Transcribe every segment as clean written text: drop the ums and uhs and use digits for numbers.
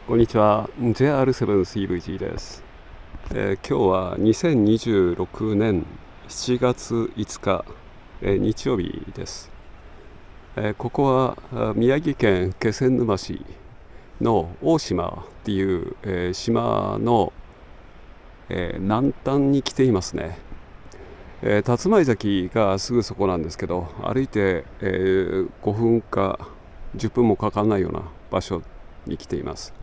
こんにちは。JR7 スイルジーです。今日は2026年7月5日、日曜日です。ここは宮城県気仙沼市の大島っていう、島の、南端に来ていますね。竜舞崎がすぐそこなんですけど、歩いて、5分か10分もかからないような場所に来ています。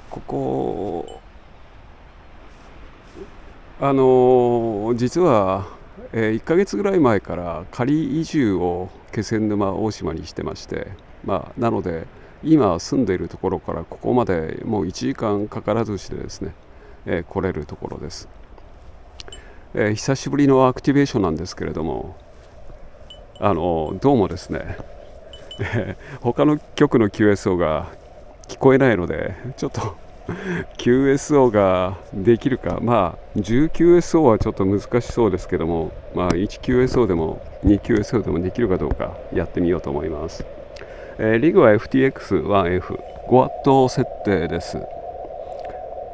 ここ実は、1ヶ月ぐらい前から仮移住を気仙沼大島にしてまして、なので今住んでいるところからここまでもう1時間かからずしてですね、来れるところです。久しぶりのアクティベーションなんですけれども、どうもですね、他の局の QSO が聞こえないので、ちょっとQSO ができるか、10QSO はちょっと難しそうですけども、1QSO でも 2QSO でもできるかどうかやってみようと思います。リグは FTX1F 5W 設定です。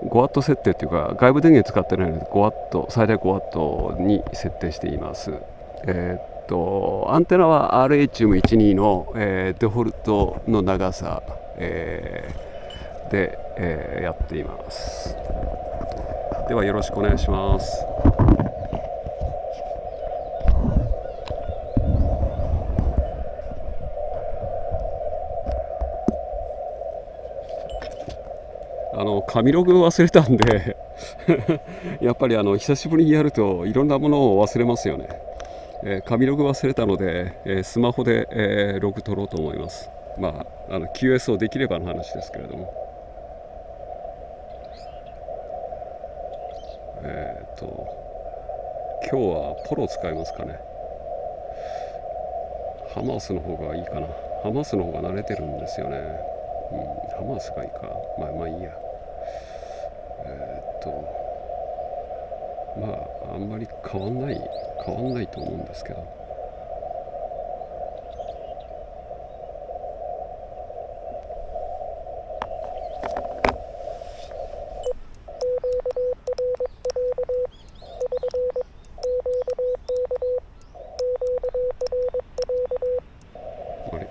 5W 設定っていうか、外部電源使ってないので 5W 最大 5W に設定しています。アンテナは RHM12 の、デフォルトの長さ、で、やっています。ではよろしくお願いします。紙ログ忘れたんでやっぱり久しぶりにやるといろんなものを忘れますよね。紙ログ忘れたので、スマホで、ログ取ろうと思います。QS をできればの話ですけれども、今日はポロ使いますかね。ハマースの方がいいかな。ハマースの方が慣れてるんですよね。ハマースがいいか。いいや。あんまり変わんないと思うんですけど。あれ、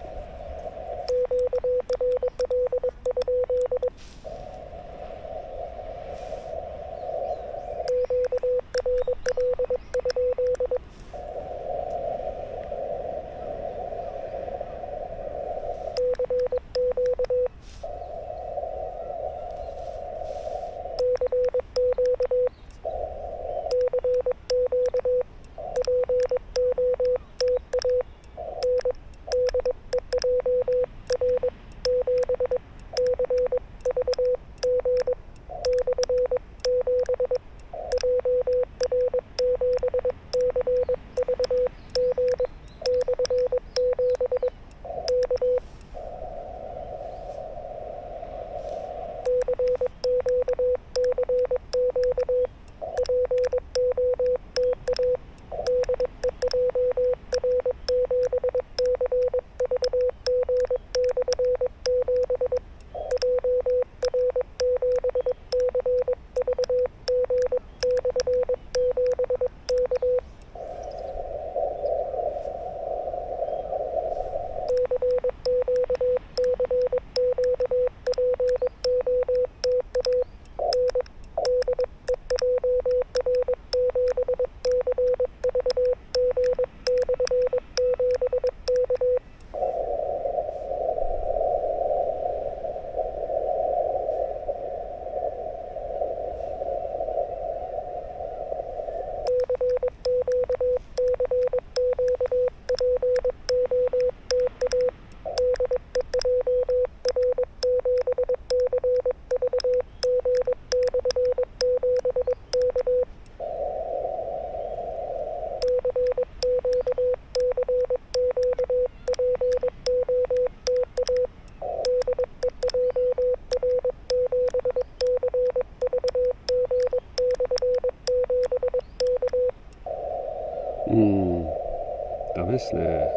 ダメですね。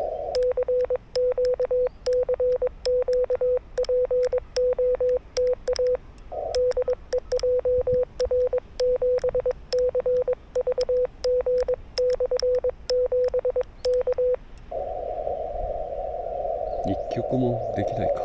録もできないか。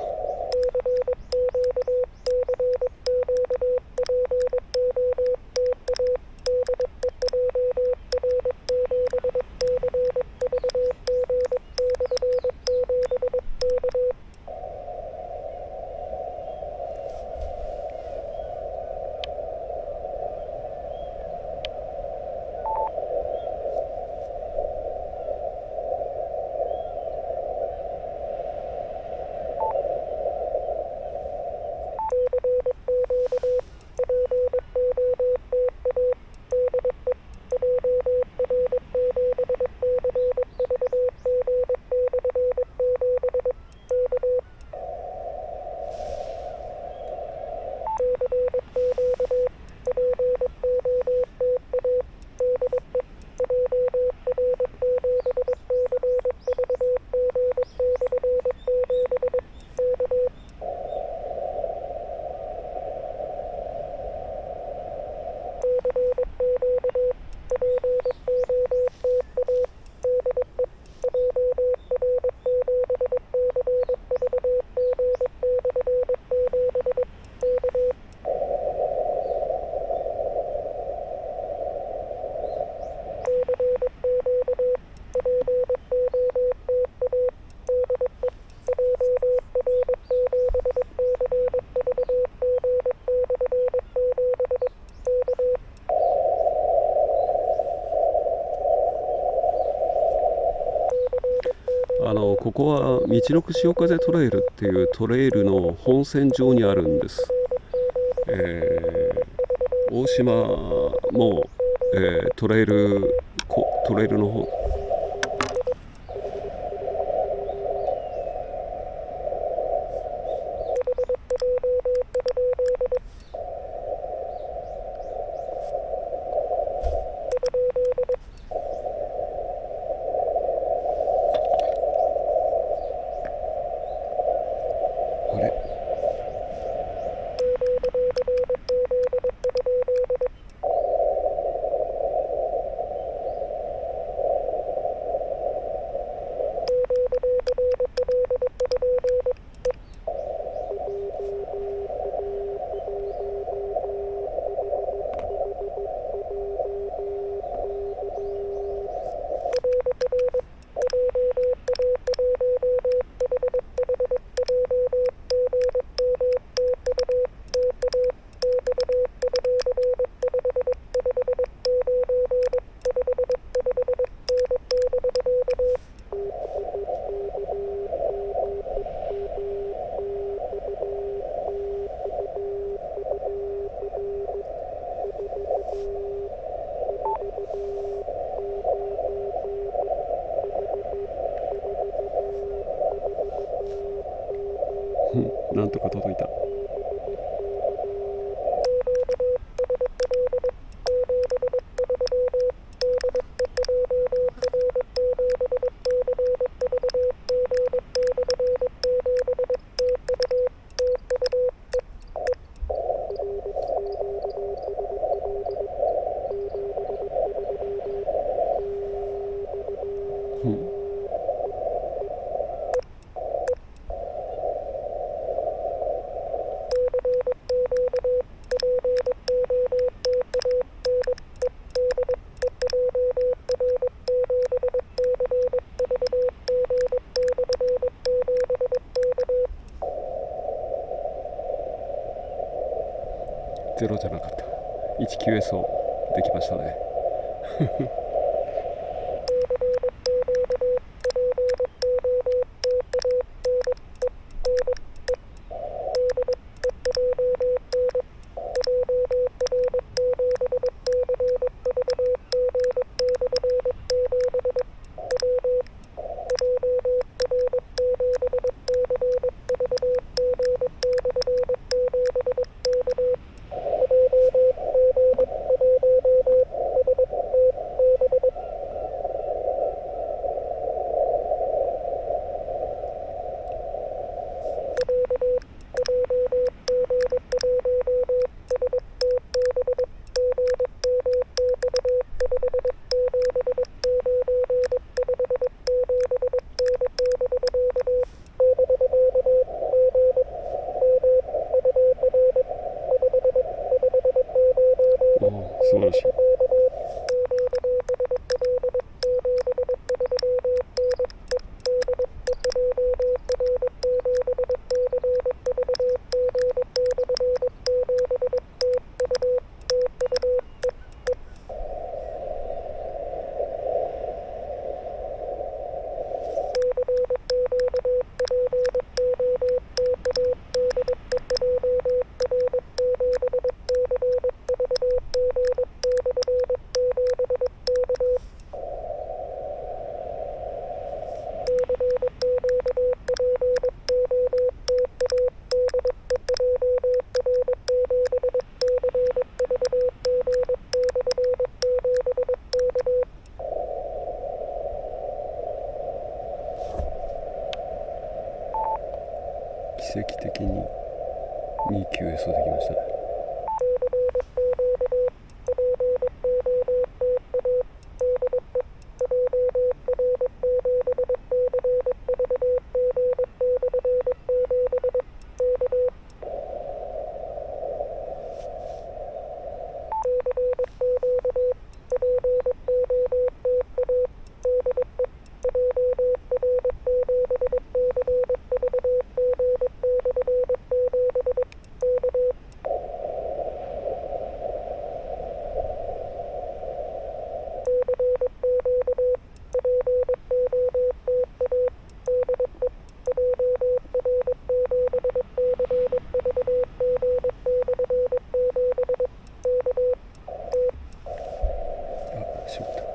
ここは道のく潮風トレイルっていうトレイルの本線上にあるんです。大島も、トレイルの方、あれなんとか届いた。ゼロじゃなかった。19SO できましたね。奇跡的に2級へそうできましたね。しまった。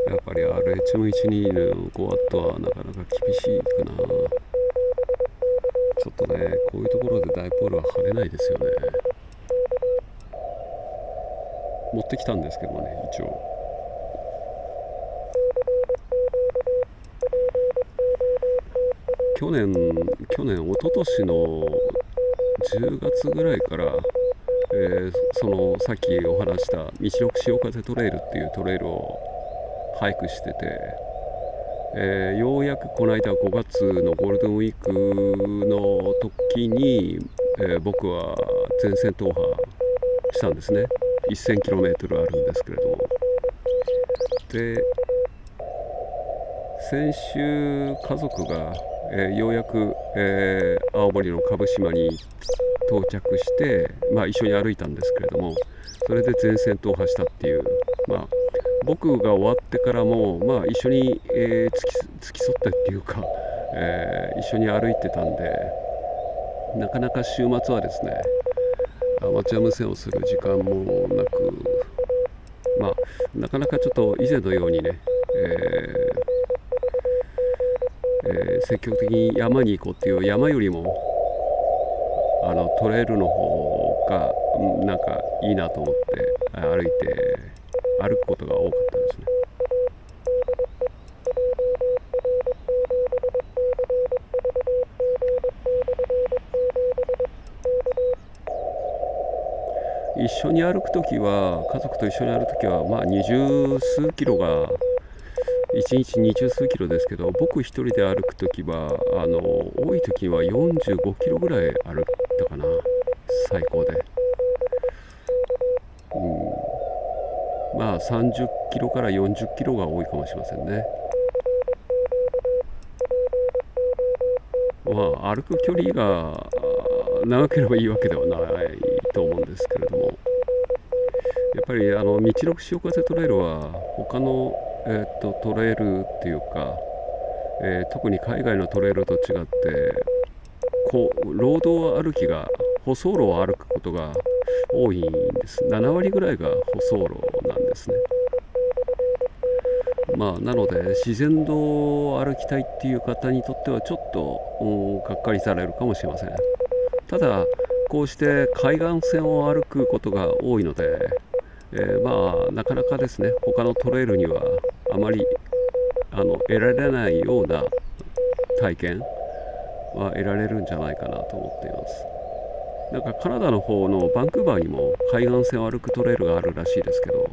やっぱり RH12 の5ワットはなかなか厳しいかな。ちょっとね、こういうところでダイポールは貼れないですよね。持ってきたんですけどね、一応。去年、一昨年の10月ぐらいから、そのさっきお話した道のく潮風トレイルっていうトレイルをハイクしてて、ようやくこの間5月のゴールデンウィークの時に、僕は全線踏破したんですね。 1000km あるんですけれども、で先週家族が、ようやく、青森の蕪島に到着して、一緒に歩いたんですけれども、それで全線踏破したっていう、僕が終わってからも、一緒に、付き添ってっていうか、一緒に歩いてたんで、なかなか週末はですね、アマチュア無線をする時間もなく、なかなかちょっと以前のようにね、積極的に山に行こうっていう、山よりもトレイルの方がなんかいいなと思って歩くことが多かったですね。一緒に歩くときは、家族と一緒に歩くときは、二十数キロが、1日二十数キロですけど、僕一人で歩くときは、多いときは45キロぐらい歩いたかな、最高で。30キロから40キロが多いかもしれませんね。歩く距離が長ければいいわけではないと思うんですけれども、やっぱり道のく潮風トレイルは他の、トレイルっていうか、特に海外のトレイルと違って、ロード歩きが、舗装路を歩くことが多いんです。7割ぐらいが舗装路なんですね。なので自然道を歩きたいっていう方にとってはちょっとがっかりされるかもしれません。ただこうして海岸線を歩くことが多いので、なかなかですね、他のトレイルにはあまり得られないような体験は得られるんじゃないかなと思っています。なんかカナダの方のバンクーバーにも海岸線を歩くトレイルがあるらしいですけど、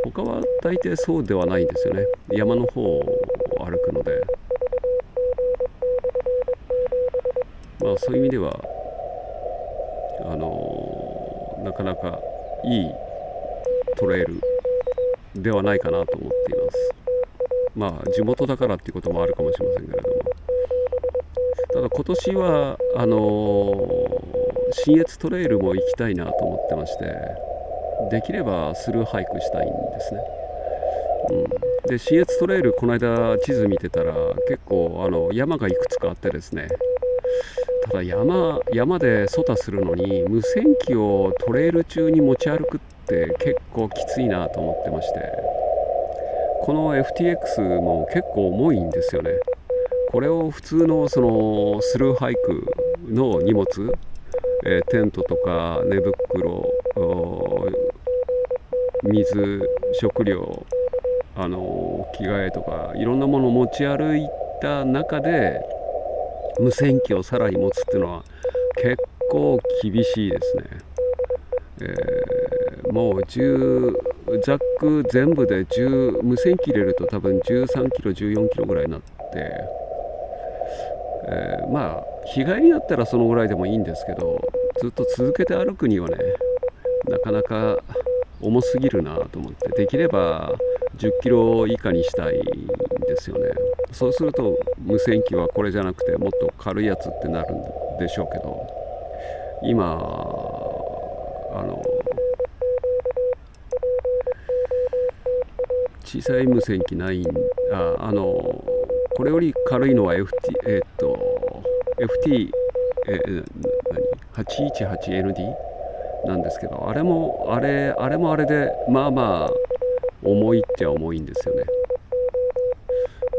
他は大抵そうではないんですよね。山の方を歩くので、まあそういう意味ではなかなかいいトレイルではないかなと思っています。まあ地元だからっていうこともあるかもしれませんけれども、ただ今年は信越トレイルも行きたいなと思ってまして、できればスルーハイクしたいんですね。で信越トレイルこの間地図見てたら結構山がいくつかあってですね、ただ山でソタするのに無線機をトレイル中に持ち歩くって結構きついなと思ってまして、この FTX も結構重いんですよね。これを普通のそのスルーハイクの荷物、テントとか寝袋、水、食料、着替えとかいろんなものを持ち歩いた中で無線機をさらに持つっていうのは結構厳しいですね。もうザック全部で無線機入れると多分13キロ14キロぐらいになって、まあ日帰りだったらそのぐらいでもいいんですけど、ずっと続けて歩くにはね、なかなか重すぎるなと思って、できれば10キロ以下にしたいんですよね。そうすると無線機はこれじゃなくてもっと軽いやつってなるんでしょうけど、今小さい無線機ないこれより軽いのは 818ND なんですけど、あれもあれでまあまあ重いっちゃ重いんですよね。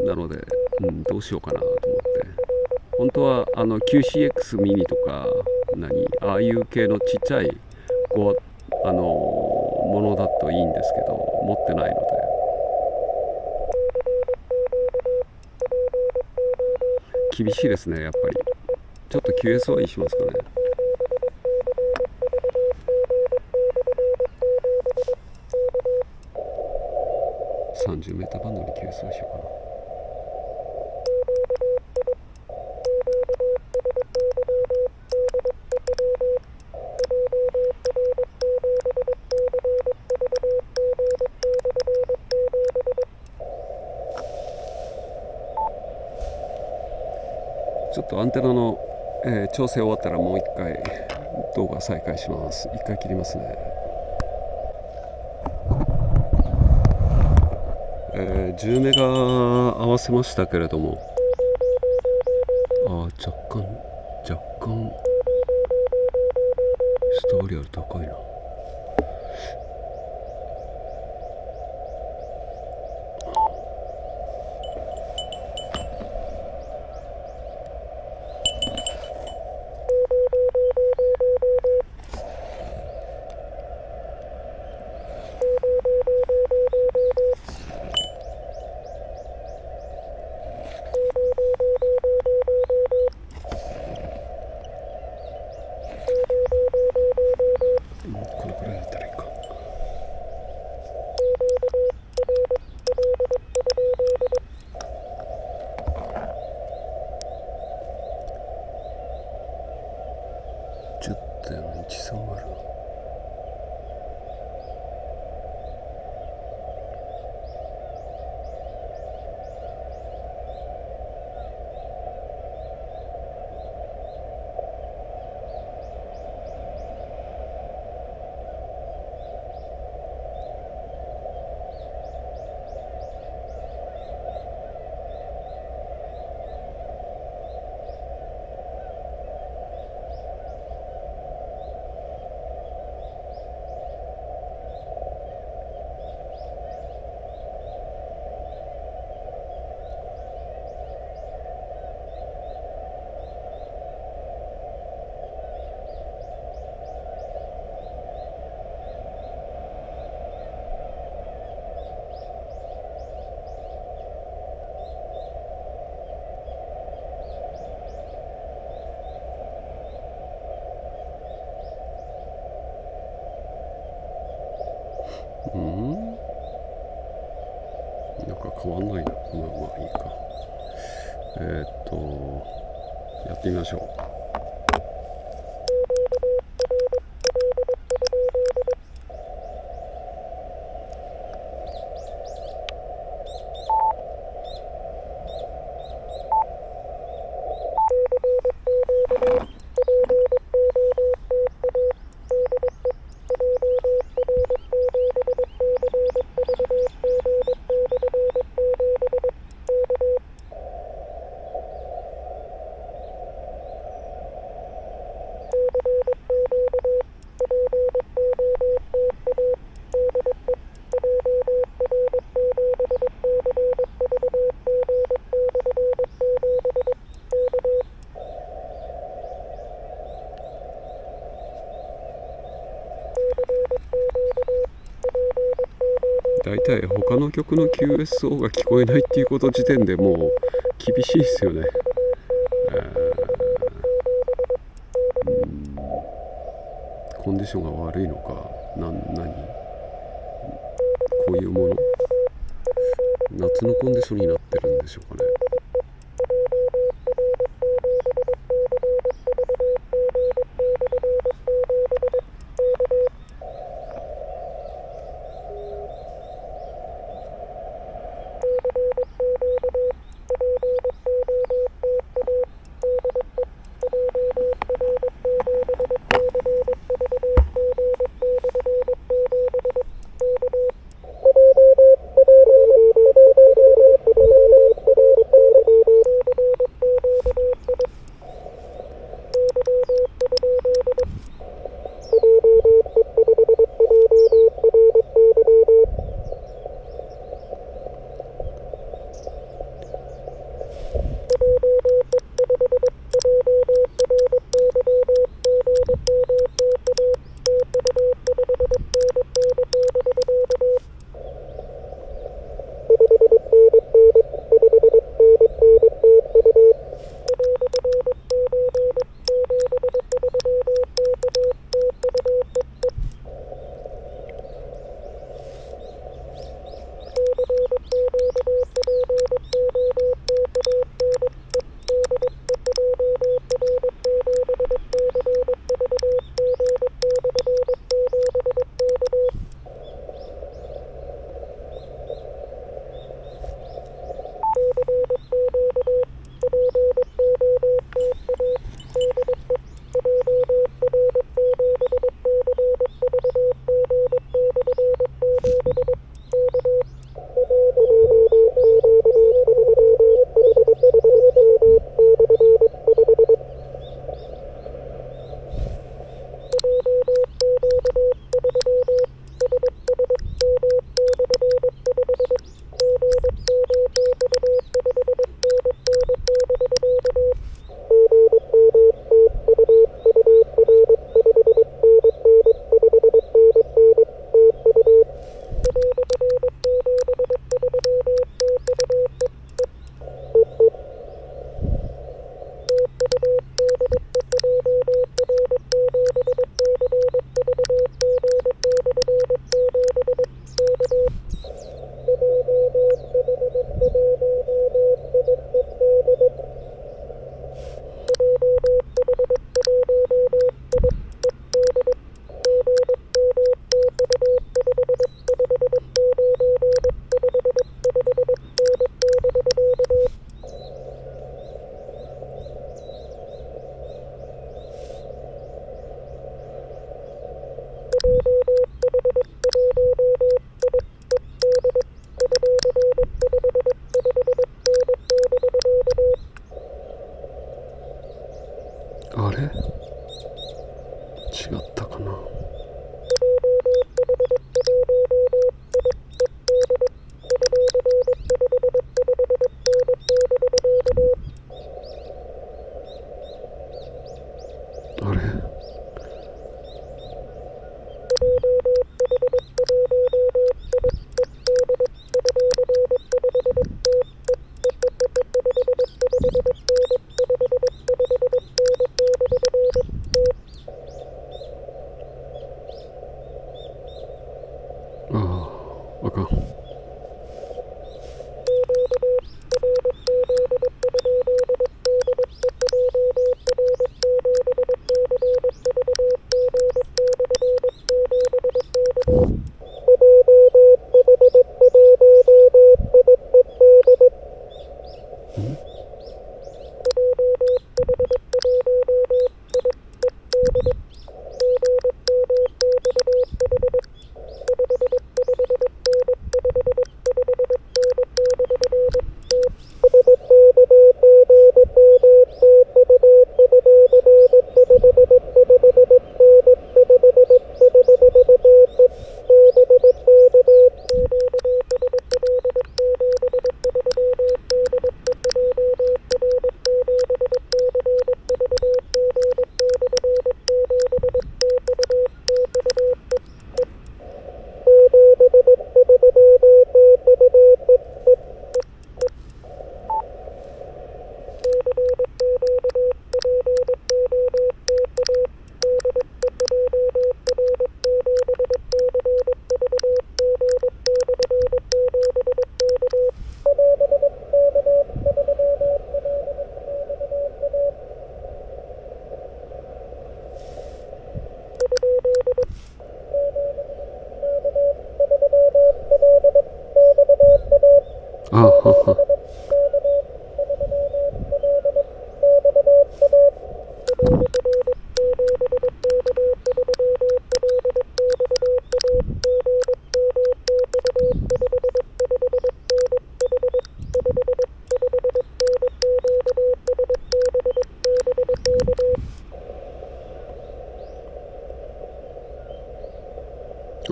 なので、どうしようかなと思って、本当はQCX ミニとかああいう系のちっちゃいものだといいんですけど、持ってないので厳しいですね。やっぱりちょっと QSY しますかね。30m バンドに QSY しようかな。ちょっとアンテナの、調整終わったらもう一回動画再開します。一回切りますね。10メガ合わせましたけれども、若干ストーリーより高いな。これくらいだったらいいか。10.130。うん、なんか変わんないな。まあまあいいか。やってみましょう。大体他の曲の QSO が聞こえないっていうこと時点でもう厳しいですよね。コンディションが悪いのか何こういうもの、夏のコンディションになってるんでしょうかね。あれ違ったかな。あれ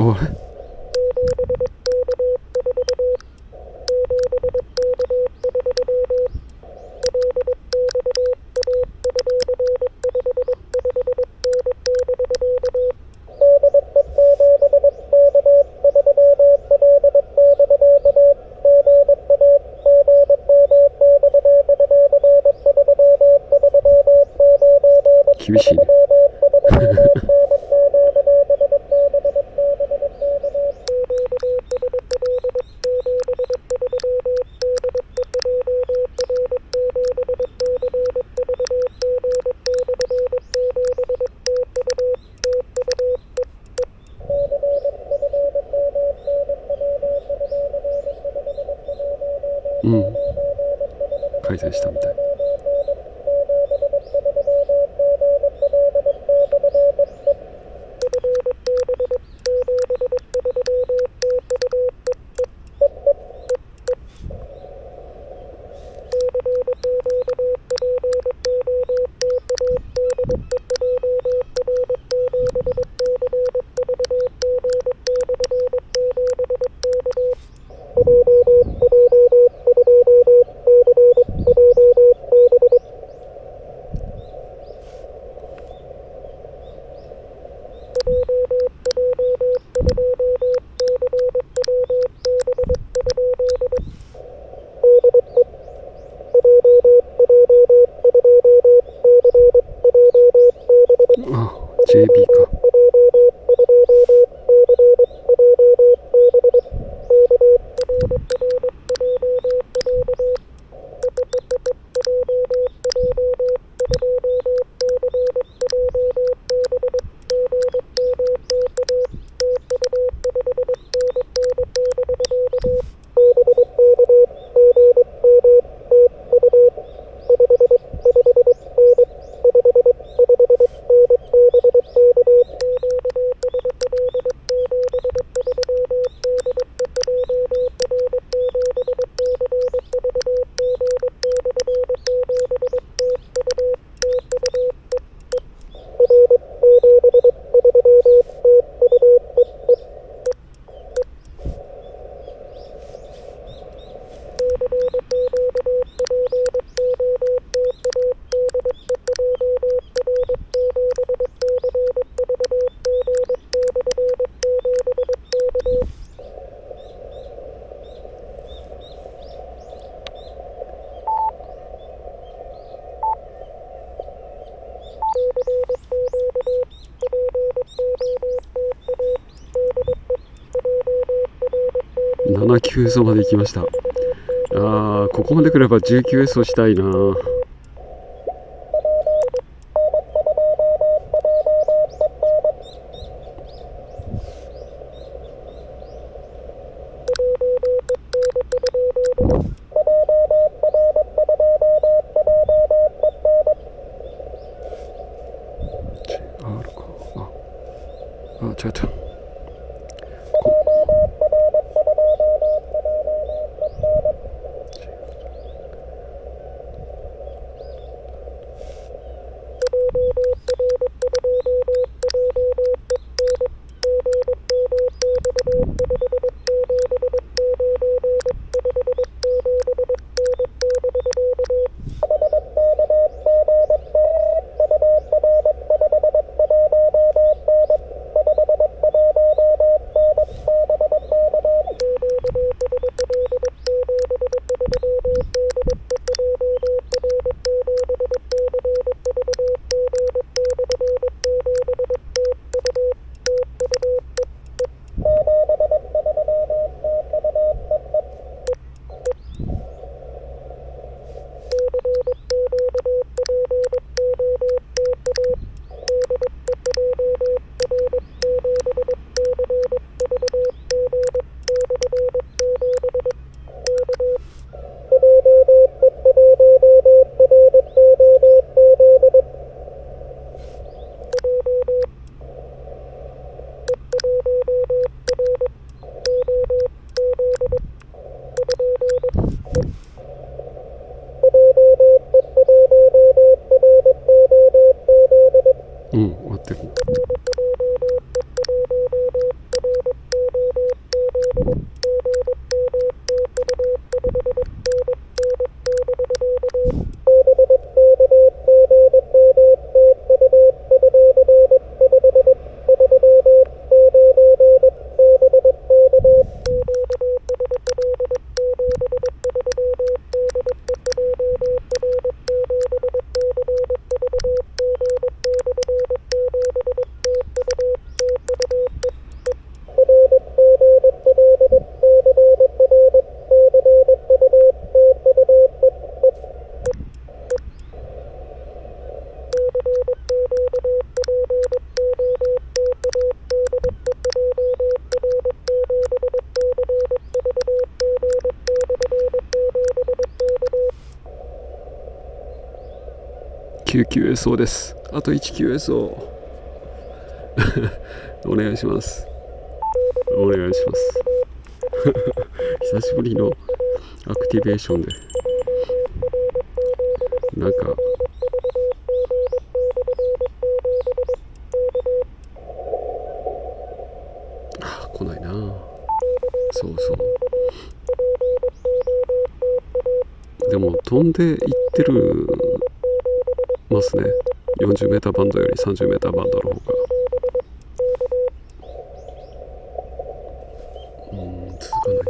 あれ、厳しいね。うん、改善したみたい。あ、JB か。7級層まで行きました。ここまで来れば19S をしたいな。R か。違った。うん、終わってる。99SO です。あと 19SO お願いします。お願いします久しぶりのアクティベーションでなんか来ないな。そうそう。でも飛んでいってるますね。40メーターバンドより30メーターバンドの方が続かないな。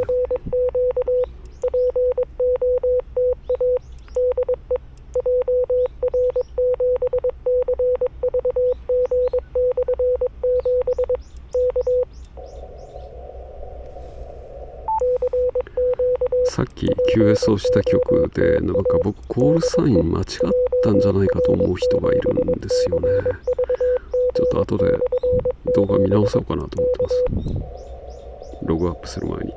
さっき QS をした曲でなんか僕コールサイン間違ったんじゃないかと思う人がいるんですよね。ちょっと後で動画見直そうかなと思ってます。ログアップする前に。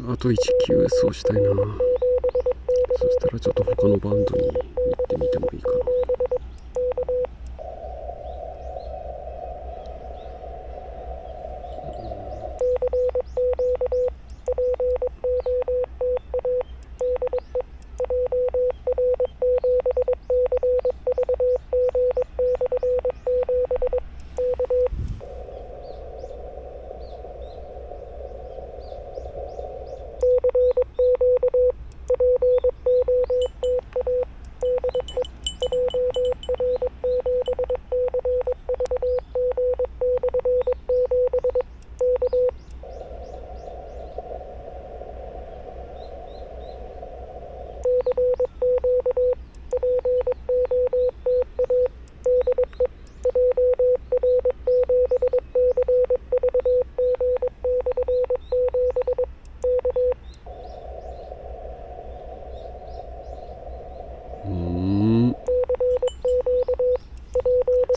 あと 19S をしたいな。そしたらちょっと他のバンドに行ってみてもいいかな。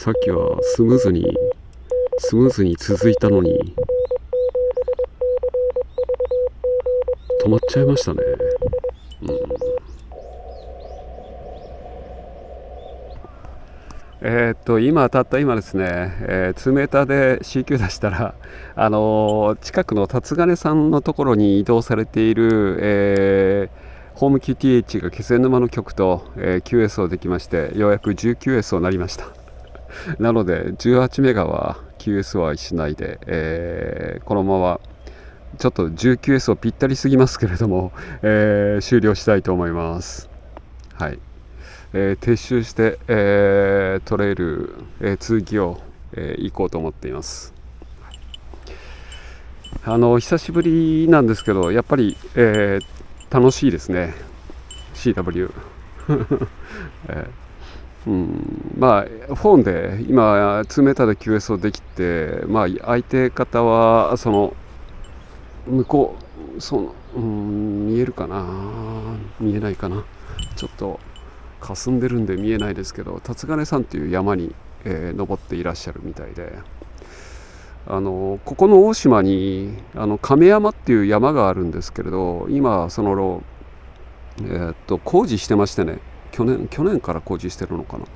さっきはスムーズに続いたのに止まっちゃいましたね。たった今ですね、2メーターで CQ 出したら、近くの辰金さんのところに移動されている、ホーム QTH が気仙沼の曲と、QS をできまして、ようやく 19S になりましたなので18メガは QS はしないで、このままちょっと 19S をぴったりすぎますけれども、終了したいと思います。はい。撤収して、トレイル、続きを、行こうと思っています。久しぶりなんですけどやっぱり、楽しいですね CW まあフォンで今2メーターで QS をできて、まあ相手方はその向こう見えるかな、見えないかな、ちょっと霞んでるんで見えないですけど、辰金さんという山に、登っていらっしゃるみたいで、ここの大島に亀山っていう山があるんですけれど、今その、工事してましてね、去年から工事してるのかな、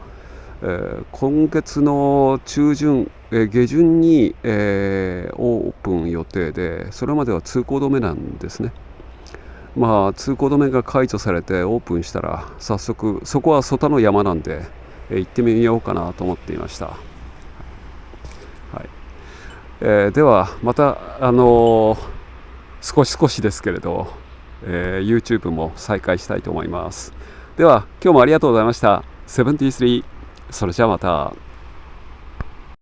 今月の中旬、下旬に、オープン予定で、それまでは通行止めなんですね。まあ通行止めが解除されてオープンしたら早速、そこは外の山なんで、行ってみようかなと思っていました。はい。ではまた少しですけれど、YouTube も再開したいと思います。では今日もありがとうございました。73。それじゃあまた。